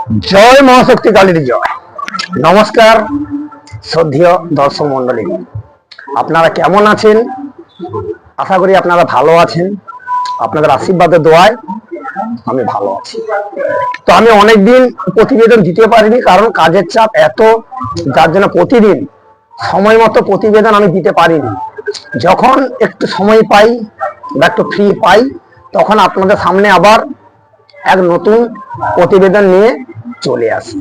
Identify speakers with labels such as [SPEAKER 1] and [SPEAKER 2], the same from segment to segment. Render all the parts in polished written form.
[SPEAKER 1] জয় মহাশক্তি কালীর জয়। নমস্কার শ্রদ্ধেয় দর্শক মন্ডলী, আপনারা কেমন আছেন? আশা করি আপনারা ভালো আছেন। আপনাদের আশীর্বাদের দোয়ায় আমি ভালো আছি। তো আমি অনেকদিন প্রতিবেদন দিতে পারিনি, কারণ কাজের চাপ এত, যার জন্য প্রতিদিন সময় মতো প্রতিবেদন আমি দিতে পারিনি। যখন একটু সময় পাই বা একটু ফ্রি পাই, তখন আপনাদের সামনে আবার এক নতুন প্রতিবেদন নিয়ে চলে আসি।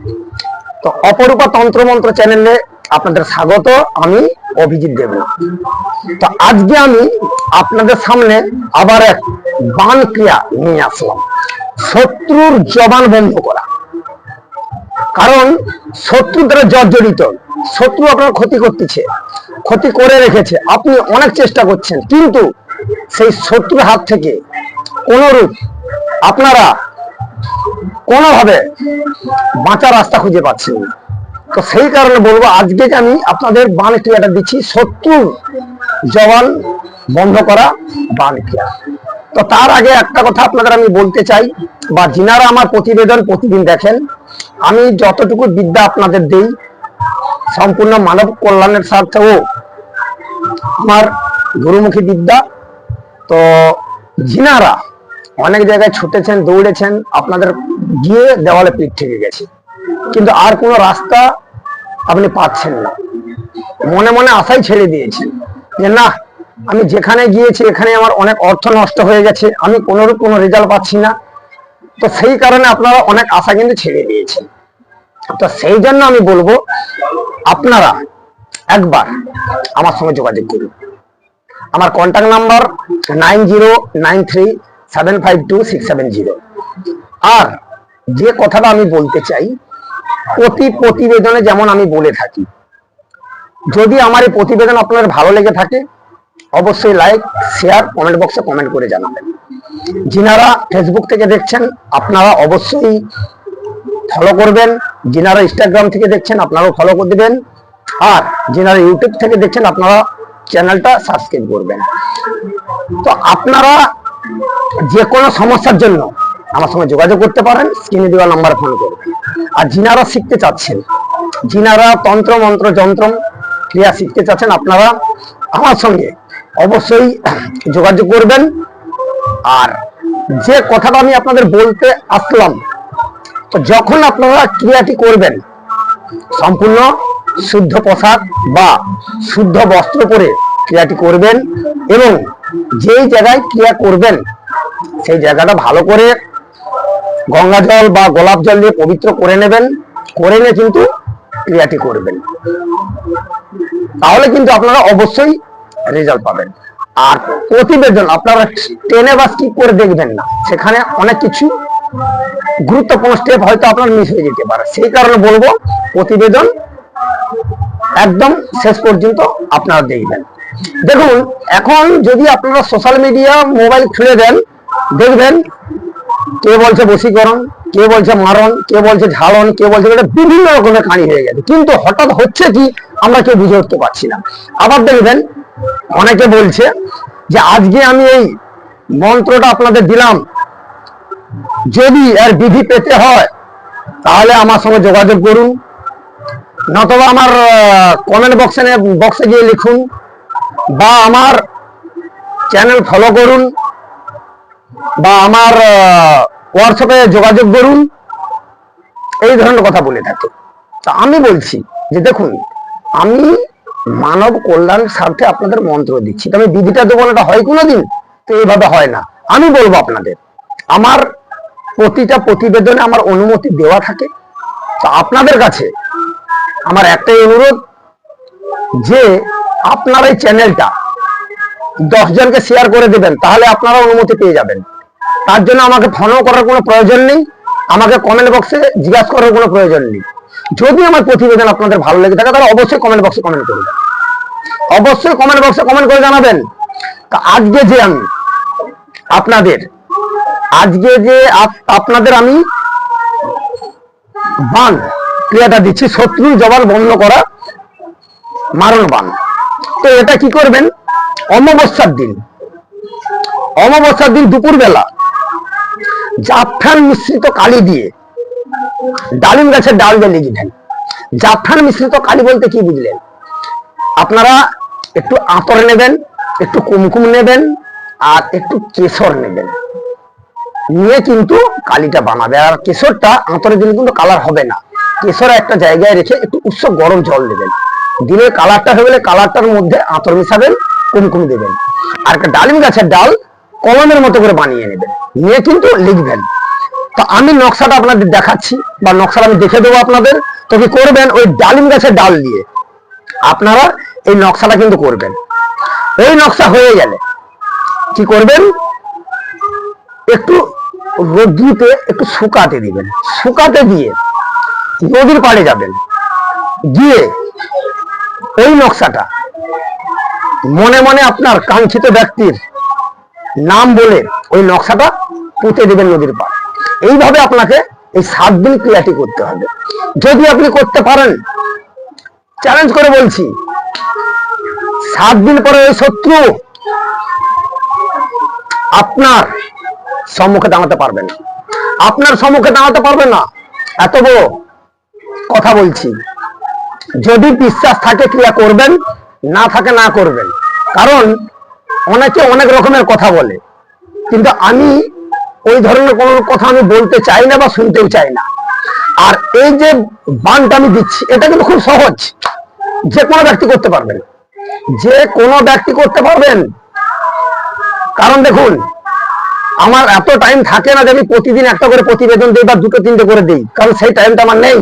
[SPEAKER 1] তো অপরূপা তন্ত্রমন্ত্র চ্যানেলে আপনাদের স্বাগত। আমি অভিজিৎ দেবনাথ। তো আজকে আমি আপনাদের সামনে আবার এক বান ক্রিয়া নিয়ে আসলাম, শত্রুর জবান বন্ধ করা। কারণ শত্রু দ্বারা জর্জরিত, শত্রু আপনার ক্ষতি করতেছে, ক্ষতি করে রেখেছে, আপনি অনেক চেষ্টা করছেন, কিন্তু সেই শত্রুর হাত থেকে কোনরূপ আপনারা কোনোভাবে বাঁচার রাস্তা খুঁজে পাচ্ছেন না। তো সেই কারণে বলবো, আজকে আমি আপনাদের বান ক্রিয়াটা দিচ্ছি, শত্রুর জবান বন্ধ করা বান ক্রিয়া। তো তার আগে একটা কথা আপনাদের আমি বলতে চাই, বা যিনারা আমার প্রতিবেদন প্রতিদিন দেখেন, আমি যতটুকু বিদ্যা আপনাদের দিই সম্পূর্ণ মানব কল্যাণের স্বার্থেও আমার গুরুমুখী বিদ্যা। তো যিনারা অনেক জায়গায় ছুটেছেন, দৌড়েছেন, আপনাদের গিয়ে দেওয়ালে পিঠ থেকে গেছে, কিন্তু আর কোনো রাস্তা আপনি পাচ্ছেন না, মনে মনে আশাই ছেড়ে দিয়েছেন যে না, আমি যেখানে গিয়েছি এখানে আমার অনেক অর্থ নষ্ট হয়ে গেছে, আমি কোনোরূপ কোনো রেজাল্ট পাচ্ছি না। তো সেই কারণে আপনারা অনেক আশা কিন্তু ছেড়ে দিয়েছেন। তো সেই জন্য আমি বলবো, আপনারা একবার আমার সঙ্গে যোগাযোগ করুন। আমার কন্ট্যাক্ট নাম্বার 9093752670। আর যে কথাটা আমি বলতে চাই, প্রতি প্রতিবেদনে যেমন আমি বলে থাকি, যদি আমার এই প্রতিবেদন আপনাদের ভালো লেগে থাকে, অবশ্যই লাইক, শেয়ার, কমেন্ট বক্সে কমেন্ট করে জানাবেন। যিনারা ফেসবুক থেকে দেখছেন আপনারা অবশ্যই ফলো করবেন, যিনারা ইনস্টাগ্রাম থেকে দেখছেন আপনারাও ফলো করে দেবেন, আর যিনারা ইউটিউব থেকে দেখছেন আপনারা চ্যানেলটা সাবস্ক্রাইব করবেন। তো আপনারা যে কোনো সমস্যার জন্য আমার সঙ্গে যোগাযোগ করতে পারেন, স্ক্রিনে দেওয়া নাম্বারে ফোন করবেন। আর যিনারা শিখতে চাচ্ছেন, যিনারা তন্ত্র মন্ত্র যন্ত্র ক্রিয়া শিখতে চাচ্ছেন, আপনারা আমার সঙ্গে অবশ্যই যোগাযোগ করবেন। আর যে কথাটা আমি আপনাদের বলতে আসলাম, তো যখন আপনারা ক্রিয়াটি করবেন, সম্পূর্ণ শুদ্ধ পোশাক বা শুদ্ধ বস্ত্র পরে ক্রিয়াটি করবেন, এবং যেই জায়গায় ক্রিয়া করবেন সেই জায়গাটা ভালো করে গঙ্গা জল বা গোলাপ জল দিয়ে পবিত্র করে নেবেন, করে নিয়ে কিন্তু ক্রিয়াটি করবেন, তাহলে কিন্তু আপনারা অবশ্যই রেজাল্ট পাবেন। আর প্রতিবেদন আপনারা টেনে বা স্কিপ করে দেখবেন না, সেখানে অনেক কিছু গুরুত্বপূর্ণ স্টেপ হয়তো আপনার মিস হয়ে যেতে পারে। সেই কারণে বলবো, প্রতিবেদন একদম শেষ পর্যন্ত আপনারা দেখবেন। দেখুন, এখন যদি আপনারা সোশ্যাল মিডিয়া মোবাইল খুলে দেন, দেখবেন কে বলছে বশীকরণ, কে বলছে মারণ, কে বলছে ঝাড়ন, কে বলছে বিভিন্ন রকমের কাহিনী হয়ে গেছে, কিন্তু হঠাৎ হচ্ছে কি আমরা কেউ বুঝে উঠতে পারছি না। আবার দেখবেন অনেকে বলছে যে আজকে আমি এই মন্ত্রটা আপনাদের দিলাম, যদি এর বিধি পেতে হয় তাহলে আমার সঙ্গে যোগাযোগ করুন, নতবা আমার কমেন্ট বক্সে গিয়ে লিখুন, বা আমার চ্যানেল ফলো করুন, বা আমার হোয়াটসঅ্যাপে যোগাযোগ করুন, এই ধরনের কথা বলে থাকে। তা আমি বলছি যে দেখুন, আমি মানব কল্যাণ স্বার্থে আপনাদের মন্ত্র দিচ্ছি, তবে বিধিটা দেবো না, হয় কোনোদিন? তো এইভাবে হয় না। আমি বলবো আপনাদের, আমার প্রতিটা প্রতিবেদনে আমার অনুমতি দেওয়া থাকে। তো আপনাদের কাছে আমার একটাই অনুরোধ, যে আপনার এই চ্যানেলটা 10 জনকে শেয়ার করে দেবেন, তাহলে আপনারা অনুমতি পেয়ে যাবেন। তার জন্য আমাকে ফোনও করার কোনো প্রয়োজন নেই, আমাকে কমেন্ট বক্সে জিজ্ঞাসা করার কোনো প্রয়োজন নেই। যদি আমার প্রতিবেদন আপনাদের ভালো লেগে থাকে, তাহলে অবশ্যই কমেন্ট বক্সে কমেন্ট করবেন, অবশ্যই কমেন্ট বক্সে কমেন্ট করে জানাবেন। তা আজকে যে আমি আপনাদের আমি বান ক্রিয়াটা দিচ্ছি, শত্রুর জবান বন্ধ করা মারণ বান। তো এটা কি করবেন, অমাবস্যার দিন দুপুর বেলা জাফরান মিশ্রিত কালি দিয়ে ডালিম গাছের ডাল দিয়ে লিখবেন। জাফরান মিশ্রিত কালি বলতে কি বুঝলেন? আপনারা একটু আতর নেবেন, একটু কুমকুম নেবেন, আর একটু কেশর নেবেন, নিয়ে কিন্তু কালিটা বানাবে। আর কেশরটা আতরে দিলে কিন্তু কালার হবে না। কেশর একটা জায়গায় রেখে একটু উষ্ণ গরম জল দেবেন, দিলে কালারটা হয়ে গেলে কালারটার মধ্যে আতর মিশাবেন, কুমকুম দেবেন। আর একটা ডালিম গাছের ডাল কলমের মতো করে বানিয়ে নেবেন, নিয়ে কিন্তু লিখবেন। তো আমি নকশাটা আপনাদের দেখাচ্ছি, বা নকশাটা আমি দেখে দেবো আপনাদের। তো কি করবেন, ওই ডালিম গাছের ডাল দিয়ে আপনারা এই নকশাটা কিন্তু করবেন। ওই নকশা হয়ে গেলে কি করবেন, একটু রোদ্রুতে একটু শুকাতে দিবেন। শুকাতে দিয়ে নদীর পাড়ে যাবেন, গিয়ে ওই নকশাটা মনে মনে আপনার কাঙ্ক্ষিত ব্যক্তির নাম বলে ওই নকশাটা পুঁতে দিবেন নদীর পাড়ে। এইভাবে আপনাকে এই 7 দিন ক্রিয়াটি করতে হবে। যদি আপনি করতে পারেন, চ্যালেঞ্জ করে বলছি, 7 দিন পরে ওই শত্রু আপনার সম্মুখে দাঁড়াতে পারবে না, আপনার সম্মুখে দাঁড়াতে পারবে না। এত বড় কথা বলছি। যদি বিশ্বাস থাকে ক্রিয়া করবেন, না থাকে না করবেন। কারণ অনেকে অনেক রকমের কথা বলে, কিন্তু আমি ওই ধরনের কোনো কথা আমি বলতে চাই না বা শুনতেও চাই না। আর এই যে বানটা আমি দিচ্ছি, এটা কিন্তু খুব সহজ, যে কোনো ব্যক্তি করতে পারবেন, যে কোনো ব্যক্তি করতে পারবেন। কারণ দেখুন, আমার এত টাইম থাকে না যে আমি প্রতিদিন একটা করে প্রতিবেদন দিই বা 2-3টে করে দিই, কারণ সেই টাইমটা আমার নেই।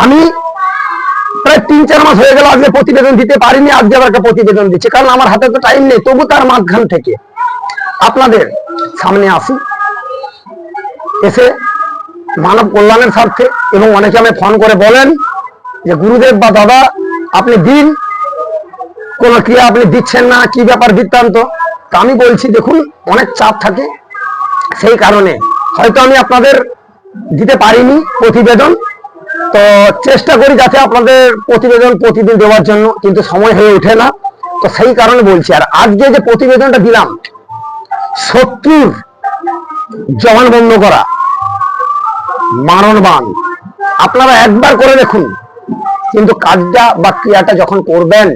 [SPEAKER 1] আমি প্রায় 3-4 মাস হয়ে গেল আজকে প্রতিবেদন দিতে পারিনি, আজকে আবার একটা প্রতিবেদন দিচ্ছি, কারণ আমার হাতে তো টাইম নেই। তবু তার মাঝখান থেকে আপনাদের সামনে আসি, এসে মানব কল্যাণের স্বার্থে। এবং অনেকে আমি ফোন করে বলেন যে গুরুদেব বা দাদা আপনি দিন, কোন ক্রিয়া আপনি দিচ্ছেন না, কি ব্যাপার বৃত্তান্ত। তা আমি বলছি, দেখুন অনেক চাপ থাকে, সেই কারণে হয়তো আমি আপনাদের দিতে পারিনি প্রতিবেদন। তো চেষ্টা করি যাতে আপনাদের প্রতিবেদন প্রতিদিন দেওয়ার জন্য, কিন্তু সময় হয়ে ওঠে না। তো সেই কারণে বলছি। আর আজকে যে প্রতিবেদনটা দিলাম, শত্রুর জবান বন্ধ করা, মারণ বান, আপনারা একবার করে দেখুন। কিন্তু কাজটা বা ক্রিয়াটা যখন করবেন,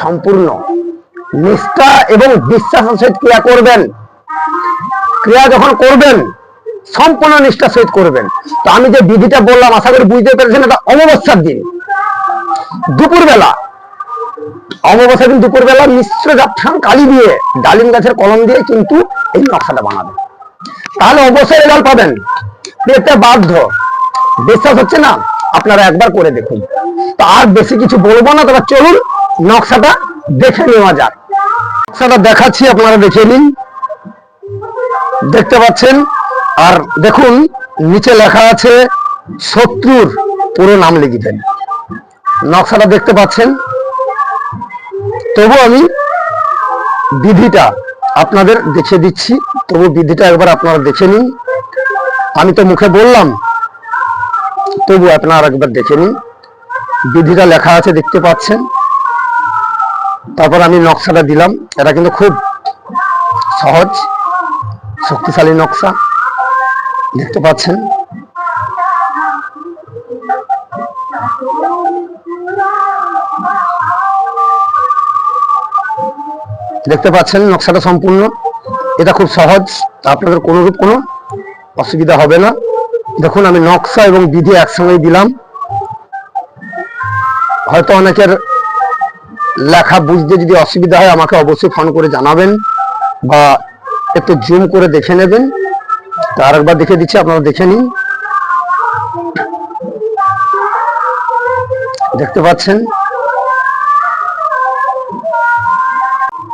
[SPEAKER 1] সম্পূর্ণ নিষ্ঠা এবং বিশ্বাসের সহিত ক্রিয়া করবেন। ক্রিয়া যখন করবেন, সম্পূর্ণ নিষ্ঠার সহিত করবেন। তো আমি যে বিধিটা বললাম, আশা করি বুঝতে পেরেছেন। এটা অমাবস্যার দিন দুপুরবেলা, অমাবস্যার দিন দুপুরবেলা মিশ্র জাফরান কালি দিয়ে, ডালিম গাছের কলম দিয়ে কিন্তু এই নকশাটা বানাবেন। তাহলে অবশ্যই রেজাল্ট পাবেন, পেতে বাধ্য। বিশ্বাস হচ্ছে না? আপনারা একবার করে দেখুন। তো আর বেশি কিছু বলবো না, তবে চলুন নকশাটা দেখে নেওয়া যাক। নকশাটা দেখাচ্ছি, আপনারা দেখে নিন। দেখতে পাচ্ছেন? আর দেখুন নিচে লেখা আছে শত্রুর পুরো নাম লিখবেন। নকশাটা দেখতে পাচ্ছেন? তবু আমি বিধিটা আপনাদের দেখিয়ে দিচ্ছি, তবু বিধিটা একবার আপনারা দেখে নিন। আমি তো মুখে বললাম, তবু আপনারা একবার দেখে নিন। বিধিটা লেখা আছে, দেখতে পাচ্ছেন? তারপর আমি নকশাটা দিলাম। এটা কিন্তু খুব সহজ, শক্তিশালী নকশা, দেখতে পাচ্ছেন? দেখতে পাচ্ছেন নকশাটা সম্পূর্ণ। এটা খুব সহজ, আপনাদের কোনোরূপ কোনো অসুবিধা হবে না। দেখুন আমি নকশা এবং বিধি একসঙ্গে দিলাম। হয়তো অনেকের লেখা বুঝতে যদি অসুবিধা হয়, আমাকে অবশ্যই ফোন করে জানাবেন, বা একটু জুম করে দেখে নেবেন। তো আরেকবার দেখে দিচ্ছি, আপনারা দেখে নিন। দেখতে পাচ্ছেন?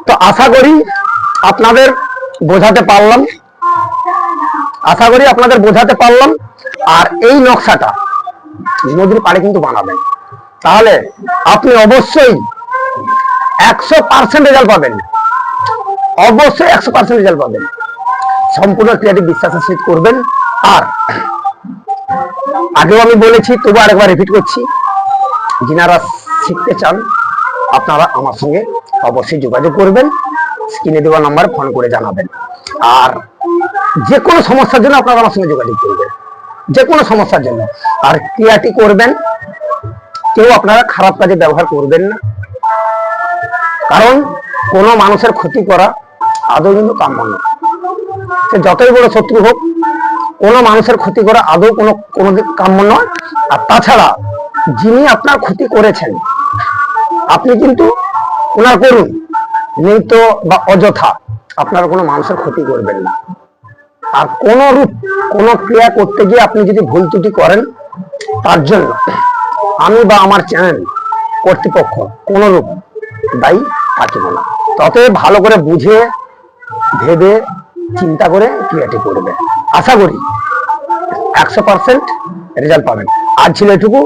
[SPEAKER 1] তো আশা করি আপনাদের বোঝাতে পারলাম, আশা করি আপনাদের বোঝাতে পারলাম। আর এই নকশাটা নদীর পাড়ে কিন্তু বানাবেন, তাহলে আপনি অবশ্যই 100% রেজাল্ট পাবেন। অবশ্যই 100% রেজাল্ট পাবেন। সম্পূর্ণ ক্রিয়াটি বিশ্বাসের সহিত করবেন। আর আগেও আমি বলেছি, তবু আরেকবার রিপিট করছি, যিনারা শিখতে চান আপনারা আমার সঙ্গে অবশ্যই যোগাযোগ করবেন, স্ক্রিনে দেওয়া নাম্বার ফোন করে জানাবেন। আর যে কোনো সমস্যার জন্য আপনারা আমার সঙ্গে যোগাযোগ করবেন, যে কোনো সমস্যার জন্য। আর ক্রিয়াটি করবেন, কেউ আপনারা খারাপ কাজে ব্যবহার করবেন না, কারণ কোনো মানুষের ক্ষতি করা আদৌ কিন্তু কাম্য নয়। সে যতই বড় শত্রু হোক, কোনো মানুষের ক্ষতি করা আদৌ কোনোদিন কাম্য নয়। আর তাছাড়া যিনি আপনার ক্ষতি করেছেন, আপনি কিন্তু ওনার করুন, নেই তো বা অযথা আপনার কোনো মানুষের ক্ষতি করবেন না। আর কোনো ক্রিয়া করতে গিয়ে আপনি যদি ভুল ত্রুটি করেন, তার জন্য আমি বা আমার চ্যানেল কর্তৃপক্ষ কোনো রূপ দায়ী থাকিব না। ততই ভালো করে বুঝে ভেবে চিন্তা করে ক্রিয়াটি করবে। আশা করি 100% রেজাল্ট পাবেন। আজ ছিল এটুকু।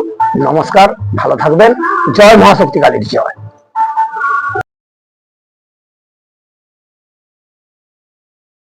[SPEAKER 1] নমস্কার, ভালো থাকবেন। জয় মহাশক্তি কালীর জয়।